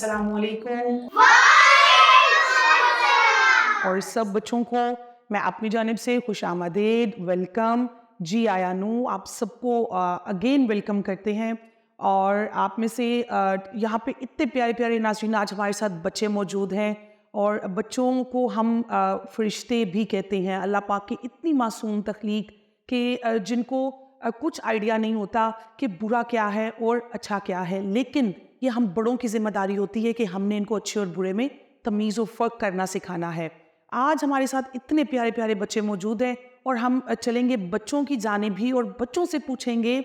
अस्सलामुअलैकुम। और सब बच्चों को मैं अपनी जानिब से खुशामदीद, वेलकम जी आयानू, आप सबको अगेन वेलकम करते हैं। और आप में से यहाँ पे इतने प्यारे प्यारे नाज़रीन आज हमारे साथ बच्चे मौजूद हैं, और बच्चों को हम फरिश्ते भी कहते हैं। अल्लाह पाक की इतनी मासूम तख्लीक कि जिनको कुछ आइडिया नहीं होता कि बुरा क्या है और अच्छा क्या है, लेकिन ये हम बड़ों की जिम्मेदारी होती है कि हमने इनको अच्छे और बुरे में तमीज़ और फ़र्क करना सिखाना है। आज हमारे साथ इतने प्यारे प्यारे बच्चे मौजूद हैं और हम चलेंगे बच्चों की जानिब भी और बच्चों से पूछेंगे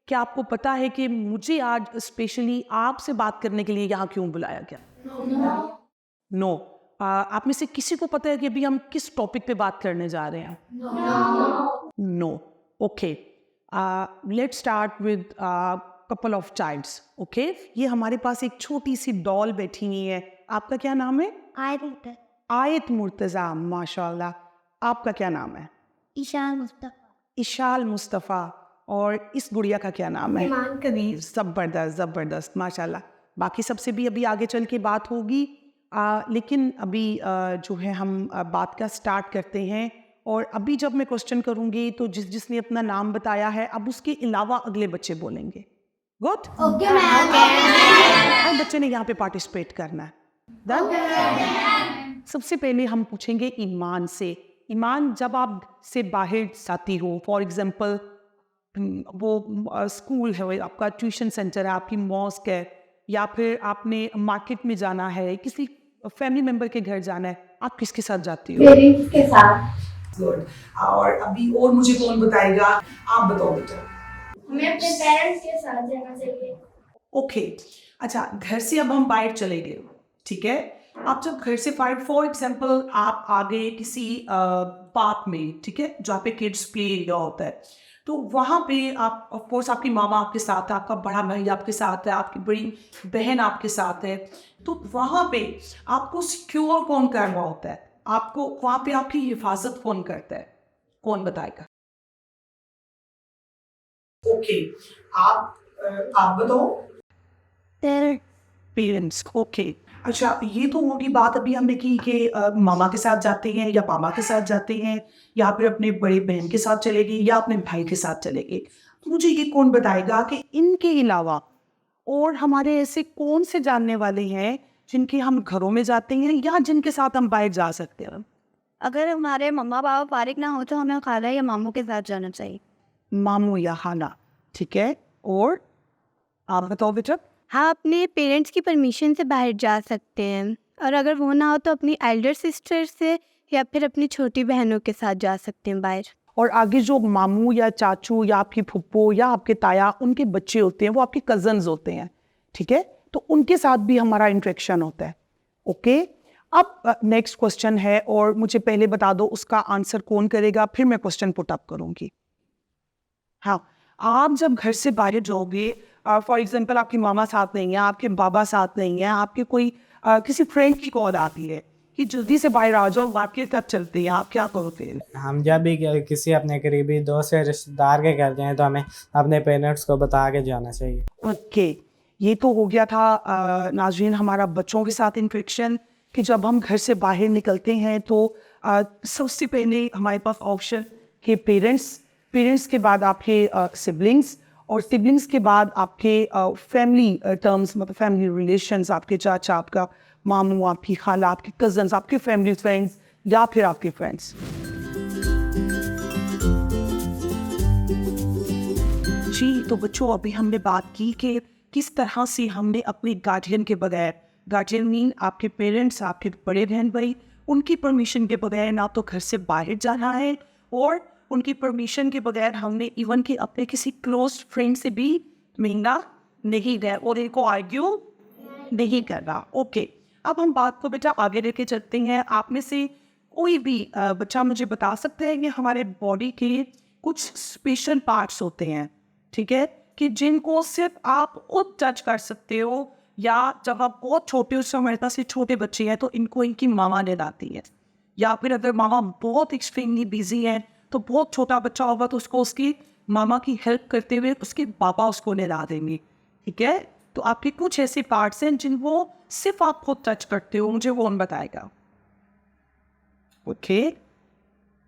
कि आपको पता है कि मुझे आज स्पेशली आपसे बात करने के लिए यहाँ क्यों बुलाया गया? नो। आप में से किसी को पता है कि अभी हम किस टॉपिक पे बात करने जा रहे हैं? No. Okay, let's start with couple of childs. Okay, ये हमारे पास एक छोटी सी डॉल बैठी हुई है। आपका क्या नाम है? आयत मुर्तज़ा, माशाल्लाह। आपका क्या नाम है? इशाल मुस्तफ़ा। और इस गुड़िया का क्या नाम है? ईमान कबीर। ज़बरदस्त ज़बरदस्त, माशाल्लाह। बाकी सबसे भी अभी आगे चल के बात होगी, लेकिन अभी जो है हम बात का स्टार्ट करते हैं। और अभी जब मैं क्वेश्चन करूँगी तो जिसने अपना नाम बताया है, अब उसके अलावा अगले बच्चे बोलेंगे। गुड? Okay ma'am. हर बच्चे ने यहाँ पे पार्टिसिपेट करना है। डन? सबसे पहले हम पूछेंगे ईमान से। ईमान, जब आप से बाहर जाती हो, फॉर एग्जांपल वो स्कूल है, आपका ट्यूशन सेंटर है, आपकी मॉस्क है, या फिर आपने मार्केट में जाना है, किसी फैमिली मेंबर के घर जाना है, आप किसके साथ जाती हो? पेरेंट्स के साथ। गुड। और अभी और मुझे कौन बताएगा? आप बताओ बेटा। हमें अपने पेरेंट्स के साथ जाना चाहिए। ओके, अच्छा, घर से अब हम बाहर चले गए, ठीक है। आप जब घर से बाहर, फॉर एग्जांपल आप आ गए किसी पार्क में, ठीक है, जहाँ पे किड्स प्ले एरिया होता है, तो वहाँ पे आप, ऑफ कोर्स आपकी मामा आपके साथ है, आपका बड़ा भाई आपके साथ है, आपकी बड़ी बहन आपके साथ है, तो वहाँ पे आपको सिक्योर कौन कर रहा होता है? आपको वहाँ पे आपकी हिफाजत कौन करता है? कौन बताएगा? ओके, आप बताओ। Parents, okay. अच्छा, ये तो होगी बात अभी हमने की कि मामा के साथ जाते हैं या पापा के साथ जाते हैं, या फिर अपने बड़े बहन के साथ चलेगी, या अपने भाई के साथ चलेगी। तो मुझे ये कौन बताएगा कि इनके अलावा और हमारे ऐसे कौन से जानने वाले हैं जिनके हम घरों में जाते हैं या जिनके साथ हम बाहर जा सकते हैं? अगर हमारे मम्मा पापा फारिग ना हो तो हमें खाला या मामू के साथ जाना चाहिए। मामू या खाला, ठीक है। और आप बताओ बेटा। हाँ, अपने पेरेंट्स की परमिशन से बाहर जा सकते हैं, और अगर वो ना हो तो अपनी एल्डर सिस्टर से या फिर अपनी छोटी बहनों के साथ जा सकते हैं बाहर। और आगे जो मामू या चाचू या आपकी फुप्पो या आपके ताया, उनके बच्चे होते हैं, वो आपके कजन्स होते हैं, ठीक है, तो उनके साथ भी हमारा इंटरेक्शन होता है। ओके, अब नेक्स्ट क्वेश्चन है, और मुझे पहले बता दो उसका आंसर कौन करेगा, फिर मैं क्वेश्चन पुट अप करूंगी। हाँ, आप जब घर से बाहर जाओगे, फॉर एग्जांपल आपकी मामा साथ नहीं है, आपके बाबा साथ नहीं है, आपके कोई किसी फ्रेंड की कॉल आती है कि जल्दी से बाहर आ जाओ, आपके साथ चलते हैं, आप क्या करोगे? हम जब भी किसी अपने करीबी दोस्त या रिश्तेदार के घर जाएं तो हमें अपने पेरेंट्स को बता के जाना चाहिए। ओके, ये तो हो गया था नाज़रीन हमारा बच्चों के साथ इंटरेक्शन, कि जब हम घर से बाहर निकलते हैं तो सबसे पहले हमारे पास ऑप्शन है पेरेंट्स, पेरेंट्स के बाद आपके सिबलिंग्स, और सिबलिंग्स के बाद आपके फैमिली टर्म्स, मतलब फैमिली रिलेशंस, आपके चाचा, आपका मामू, आपकी खाला, आपके कजन्स, आपके फैमिली फ्रेंड्स, या फिर आपके फ्रेंड्स। जी, तो बच्चों अभी हमने बात की कि किस तरह से हमने अपने गार्जियन के बगैर, गार्जियन मीन आपके पेरेंट्स, आपके बड़े बहन भाई, उनकी परमिशन के बगैर ना तो घर से बाहर जाना है, और उनकी परमिशन के बगैर हमने इवन कि अपने किसी क्लोज फ्रेंड से भी मिलना नहीं है, और इनको आर्ग्यू नहीं करना। ओके, अब हम बात को बेटा आगे लेके चलते हैं। आप में से कोई भी बच्चा मुझे बता सकते हैं कि हमारे बॉडी के कुछ स्पेशल पार्ट्स होते हैं, ठीक है, कि जिनको सिर्फ आप खुद टच कर सकते हो, या जब आप बहुत छोटे, उस समय से छोटे बच्चे हैं तो इनको इनकी मामा ले लाती है, या फिर अगर मामा बहुत एक्सट्रीमली बिजी है तो बहुत छोटा बच्चा होगा तो उसको उसकी मामा की हेल्प करते हुए उसके पापा उसको ले ला देंगे, ठीक है। तो आपके कुछ ऐसे पार्ट्स हैं जिनको सिर्फ आप खुद टच करते हो, मुझे वो बताएगा. Okay,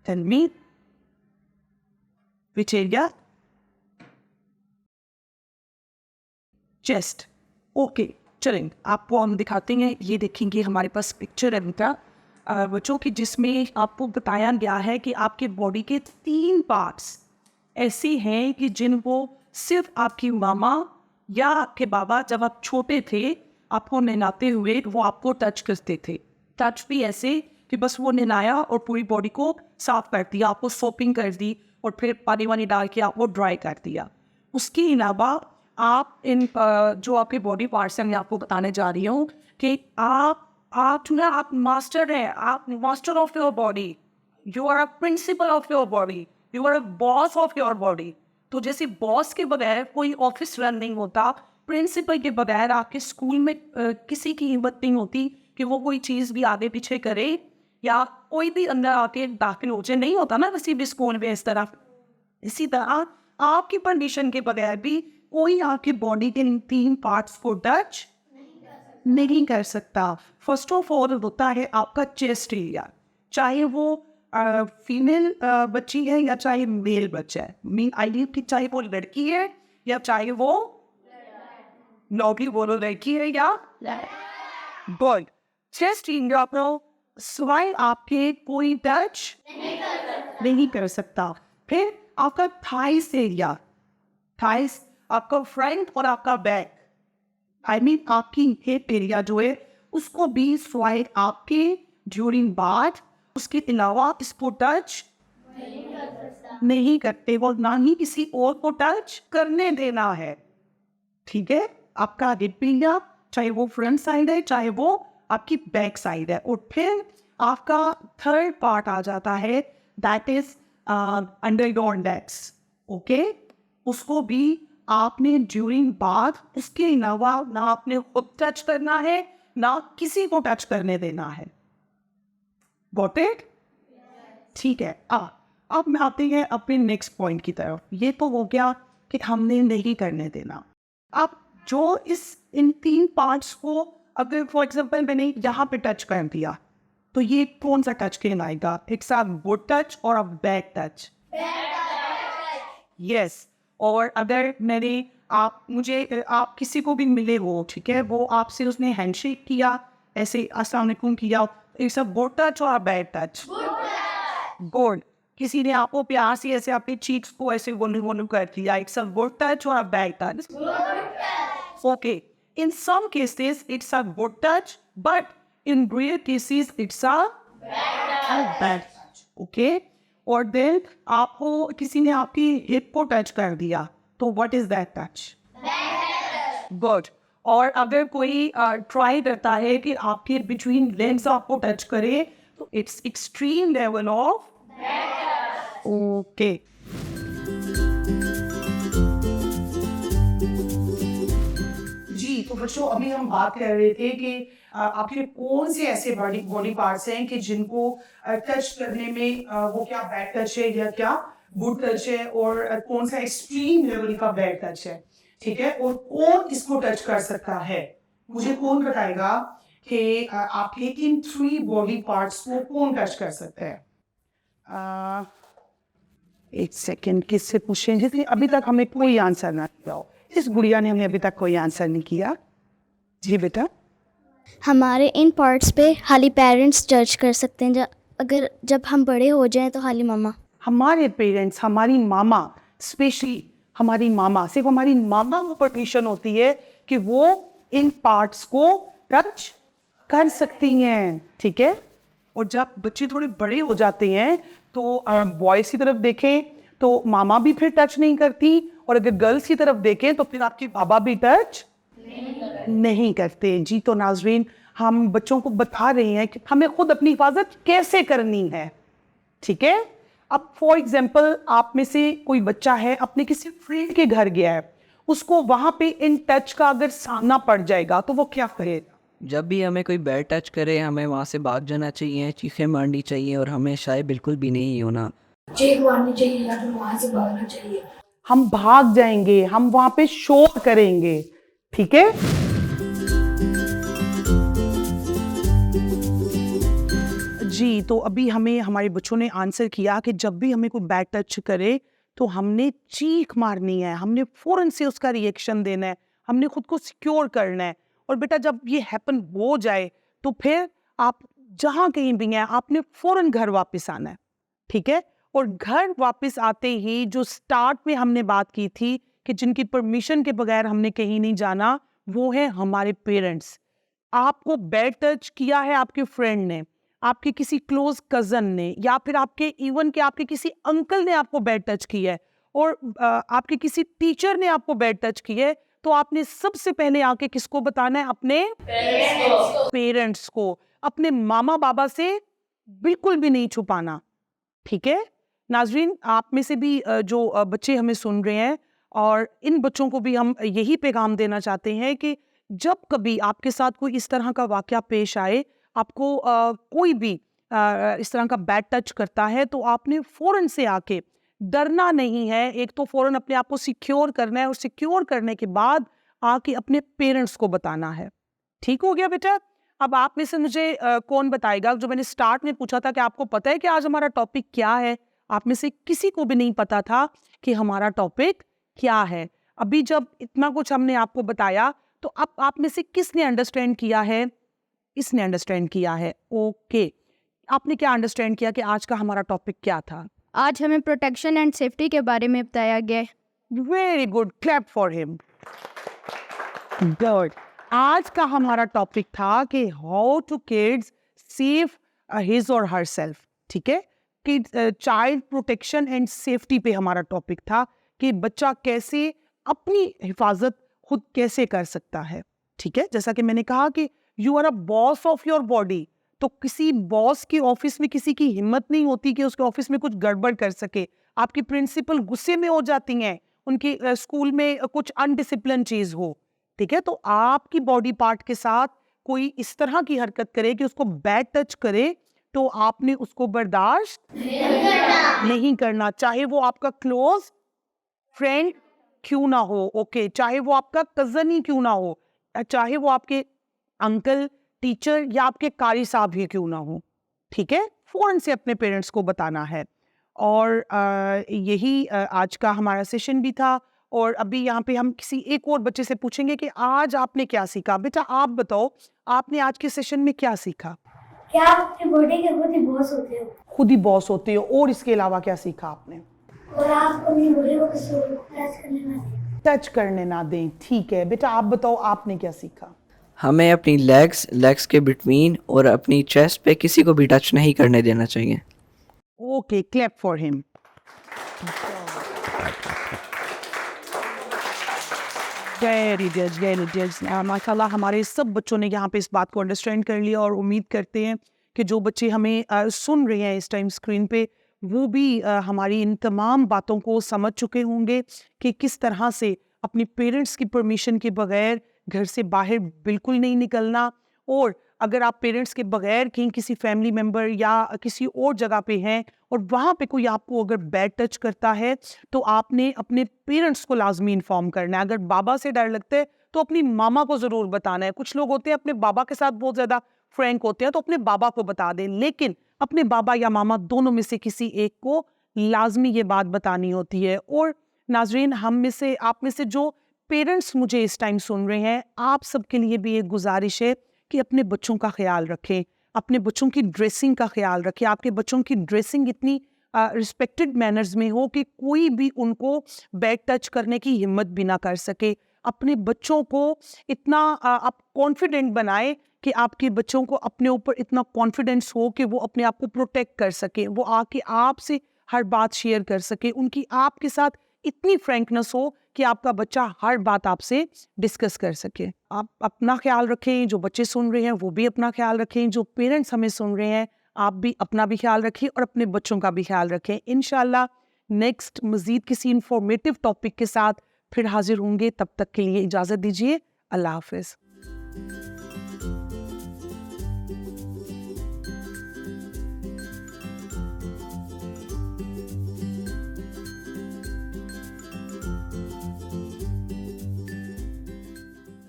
tell me which area. Chest. Okay, चलेंगे आपको हम दिखाते हैं. ये देखेंगे हमारे पास पिक्चर है उनका बच्चों की, जिसमें आपको बताया गया है कि आपके बॉडी के 3 पार्ट्स ऐसे हैं कि जिनको सिर्फ आपकी मामा या आपके बाबा जब आप छोटे थे आपको नहलाते हुए वो आपको टच करते थे. टच भी ऐसे कि बस वो नहलाया और पूरी बॉडी को साफ कर दिया, आपको सोपिंग कर दी और फिर पानी वानी डाल के आपको ड्राई कर दिया. उसके अलावा आप इन जो आपके बॉडी पार्ट्स हैं मैं आपको बताने जा रही हूँ कि आप जो है आप मास्टर हैं, आप master of your body. You are a principal of your body, you are a boss of your body. तो जैसे बॉस के बगैर कोई ऑफिस रन नहीं होता, प्रिंसिपल के बगैर आपके स्कूल में किसी की हिम्मत नहीं होती कि वो कोई चीज़ भी आगे पीछे करे या कोई भी अंदर आके दाखिल हो जाए. नहीं होता ना किसी भी स्कूल में इस तरह. इसी तरह आपकी परमिशन के बगैर भी कोई आपकी बॉडी के इन 3 पार्ट्स को टच नहीं कर सकता. फर्स्ट ऑफ ऑल होता है आपका चेस्ट एरिया, चाहे वो फीमेल बच्ची है या चाहे मेल बच्चा है. मीन आई कि चाहे वो लड़की है या चाहे वो लॉबी बोलो लड़की है या बॉय. चेस्ट एरिया को सिवाय आपके कोई टच नहीं कर सकता. फिर आपका थाइस एरिया, थाइस आपका फ्रंट और आपका बैक, आई मीन आपकी हिप एरिया जो है उसको भी स्वाइड आपके ड्यूरिंग बाथ. उसके अलावा इसको टच नहीं करते, वो ना ही किसी और को टच करने देना है. ठीक है, आपका हिप एरिया चाहे वो फ्रंट साइड है चाहे वो आपकी बैक साइड है. और फिर आपका थर्ड पार्ट आ जाता है that is under your legs. Okay, उसको भी आपने ड्यूरिंग बाथ, इसके अलावा ना आपने खुद टच करना है ना किसी को टच करने देना है. Got it? ठीक है. अब मैं आते हैं अपने नेक्स्ट पॉइंट की तरफ. ये तो हो गया कि हमने नहीं करने देना. अब जो इन 3 पार्ट्स को अगर फॉर एग्जांपल मैंने यहाँ पे टच कर दिया तो ये कौन सा टच कहलाएगा? इट्स अ गुड टच और अ बैड टच. यस. और अगर मैंने आप किसी को भी मिले हो, ठीक है, वो आपसे उसने हैंडशेक किया, ऐसे अस्सलाम वालेकुम किया, इट्स अ गुड टच और अ बैड टच? गुड. किसी ने आपको प्यार से ऐसे अपने चीक्स को ऐसे गोलू कर दिया, इट्स अ गुड टच और a bad touch? Okay, in some cases it's a good touch but in rare cases it's a bad touch. Okay, और देन आपको किसी ने आपकी हिप को टच कर दिया तो what is that touch? Good. और अगर कोई ट्राई करता है कि आपके बिटवीन लेग्स आपको टच करे तो it's extreme level of okay. जी, तो बच्चों अभी हम बात कर रहे थे कि आपके कौन से ऐसे बॉडी पार्ट्स हैं कि जिनको टच करने में वो क्या बैड टच है या क्या गुड टच है, और कौन सा एक्सट्रीम लेवल का बैड टच है. ठीक है, और कौन इसको टच कर सकता है? मुझे कौन बताएगा कि आपके इन 3 बॉडी पार्ट्स को कौन टच कर सकता है? एक सेकेंड, किससे पूछें? जैसे अभी तक हमें कोई आंसर ना दिया. इस गुड़िया ने हमें अभी तक कोई आंसर नहीं किया. जी बेटा. हमारे इन पार्ट्स पे खाली पेरेंट्स जज कर सकते हैं, जब हम बड़े हो जाएं तो खाली मामा. हमारे पेरेंट्स, हमारी मामा, स्पेशली हमारी मामा, सिर्फ हमारी मामा को परमिशन होती है कि वो इन पार्ट्स को टच कर सकती हैं. ठीक है, और जब बच्चे थोड़े बड़े हो जाते हैं तो बॉयज़ की तरफ देखें तो मामा भी फिर टच नहीं करती, और अगर गर्ल्स की तरफ देखें तो फिर आपके बाबा भी टच नहीं करते. जी, तो नाज़रीन हम बच्चों को बता रहे हैं कि हमें खुद अपनी हिफाजत कैसे करनी है. ठीक है, अब फॉर एग्जाम्पल आप में से कोई बच्चा है, अपने किसी फ्रेंड के घर गया है, उसको वहाँ पे इन टच का अगर सामना पड़ जाएगा तो वो क्या करेगा? जब भी हमें कोई बैड टच करे हमें वहाँ से भाग जाना चाहिए, चीखें मारनी चाहिए और हमें शायद बिल्कुल भी नहीं होना. चीख मारनी चाहिए या फिर वहाँ से भागना चाहिए. हम भाग जाएंगे, हम वहाँ पे शोर करेंगे. ठीक है? जी, तो अभी हमें हमारे बच्चों ने आंसर किया कि जब भी हमें कोई बैड टच करे तो हमने चीख मारनी है, हमने फ़ौरन से उसका रिएक्शन देना है, हमने खुद को सिक्योर करना है। और बेटा जब ये हैपन हो जाए तो फिर आप जहाँ कहीं भी हैं आपने फ़ौरन घर वापस आना है, ठीक है? और घर वापस आते ही जो स्टार्ट में हमने बात की थी कि जिनकी परमिशन के बगैर हमने कहीं नहीं जाना, वो है हमारे पेरेंट्स। आपको बैड टच किया है आपके फ्रेंड ने, आपके किसी क्लोज कजन ने, या फिर आपके इवन के आपके किसी अंकल ने आपको बैड टच किया है, और आपके किसी टीचर ने आपको बैड टच किया है, तो आपने सबसे पहले आके किसको बताना है? अपने पेरेंट्स को। अपने मामा बाबा से बिल्कुल भी नहीं छुपाना, ठीक है? नाजरीन, आप में से भी जो बच्चे हमें सुन रहे हैं, और इन बच्चों को भी हम यही पैगाम देना चाहते हैं कि जब कभी आपके साथ कोई इस तरह का वाकया पेश आए, आपको कोई भी इस तरह का बैड टच करता है, तो आपने फ़ौरन से आके, डरना नहीं है, एक तो फ़ौरन अपने आप को सिक्योर करना है, और सिक्योर करने के बाद आके अपने पेरेंट्स को बताना है। ठीक हो गया बेटा? अब आप में से मुझे कौन बताएगा, जो मैंने स्टार्ट में पूछा था कि आपको पता है कि आज हमारा टॉपिक क्या है? आप में से किसी को भी नहीं पता था कि हमारा टॉपिक क्या है। अभी जब इतना कुछ हमने आपको बताया, तो अब आप में से किसने अंडरस्टैंड किया है? इसने अंडरस्टैंड किया है, ओके। आपने क्या अंडरस्टैंड किया कि आज का हमारा टॉपिक क्या था? आज हमें प्रोटेक्शन एंड सेफ्टी के बारे में बताया गया है। Very good, clap for him. Good. आज का हमारा टॉपिक था कि how to kids save his और हर सेल्फ, ठीक है? कि चाइल्ड प्रोटेक्शन एंड सेफ्टी पे हमारा टॉपिक था कि बच्चा कैसे अपनी हिफाजत खुद कैसे कर सकता है, ठीक है? जैसा कि मैंने कहा कि you are a boss of your body, तो किसी बॉस के ऑफिस में किसी की हिम्मत नहीं होती कि उसके ऑफिस में कुछ गड़बड़ कर सके। आपकी प्रिंसिपल गुस्से में हो जाती हैं, उनकी स्कूल में कुछ अनडिसिप्लिन चीज हो, ठीक है? तो आपकी बॉडी पार्ट के साथ कोई इस तरह की हरकत करे कि उसको बैड टच करे, तो आपने उसको बर्दाश्त नहीं करना, चाहे वो आपका क्लोज फ्रेंड क्यों ना हो, ओके, चाहे वो आपका कजन ही क्यों ना हो, चाहे वो आपके अंकल, टीचर या आपके कारी साहब ही क्यों ना हो, ठीक है? फौरन से अपने पेरेंट्स को बताना है। और यही आज का हमारा सेशन भी था। और अभी यहाँ पे हम किसी एक और बच्चे से पूछेंगे कि आज आपने क्या सीखा। बेटा आप बताओ, आपने आज के सेशन में क्या सीखा? क्या आप अपनी बॉडी के खुद ही बॉस होते हो, खुद ही बॉस होते हो, और इसके अलावा क्या सीखा आपने? और आप अपनी बॉडी को किसी और को टच करने ना दें। ठीक है बेटा, आप बताओ आपने क्या सीखा? हमें अपनी लेग्स के बिटवीन और अपनी चेस्ट पे किसी को भी टच नहीं करने देना चाहिए। Okay, clap for him. माशाल्लाह हमारे सब बच्चों ने यहाँ पे इस बात को अंडरस्टैंड कर लिया, और उम्मीद करते हैं कि जो बच्चे हमें सुन रहे हैं इस टाइम स्क्रीन पे, वो भी हमारी इन तमाम बातों को समझ चुके होंगे कि किस तरह से अपनी पेरेंट्स की परमिशन के बगैर घर से बाहर बिल्कुल नहीं निकलना। और अगर आप पेरेंट्स के बगैर कहीं किसी फैमिली मेम्बर या किसी और जगह पे हैं और वहाँ पे कोई आपको अगर बैड टच करता है, तो आपने अपने पेरेंट्स को लाजमी इन्फॉर्म करना है। अगर बाबा से डर लगता है तो अपनी मामा को ज़रूर बताना है। कुछ लोग होते हैं अपने बाबा के साथ बहुत ज़्यादा फ्रैंक होते हैं, तो अपने बाबा को बता दें, लेकिन अपने बाबा या मामा दोनों में से किसी एक को लाजमी ये बात बतानी होती है। और नाजरीन, हम में से, आप में से जो पेरेंट्स मुझे इस टाइम सुन रहे हैं, आप सबके लिए भी एक गुजारिश है कि अपने बच्चों का ख्याल रखें, अपने बच्चों की ड्रेसिंग का ख्याल रखें। आपके बच्चों की ड्रेसिंग इतनी रिस्पेक्टेड मैनर्स में हो कि कोई भी उनको बैड टच करने की हिम्मत भी ना कर सके। अपने बच्चों को इतना आप कॉन्फिडेंट बनाएं कि आपके बच्चों को अपने ऊपर इतना कॉन्फिडेंस हो कि वो अपने आप को प्रोटेक्ट कर सके, वो आके आपसे हर बात शेयर कर सके, उनकी आपके साथ इतनी फ्रैंकनेस हो कि आपका बच्चा हर बात आपसे डिस्कस कर सके। आप अपना ख्याल रखें, जो बच्चे सुन रहे हैं वो भी अपना ख्याल रखें, जो पेरेंट्स हमें सुन रहे हैं आप भी अपना भी ख्याल रखें और अपने बच्चों का भी ख्याल रखें। इंशाल्लाह नेक्स्ट मज़ीद किसी इंफॉर्मेटिव टॉपिक के साथ फिर हाजिर होंगे। तब तक के लिए इजाज़त दीजिए। अल्लाह हाफ़िज़।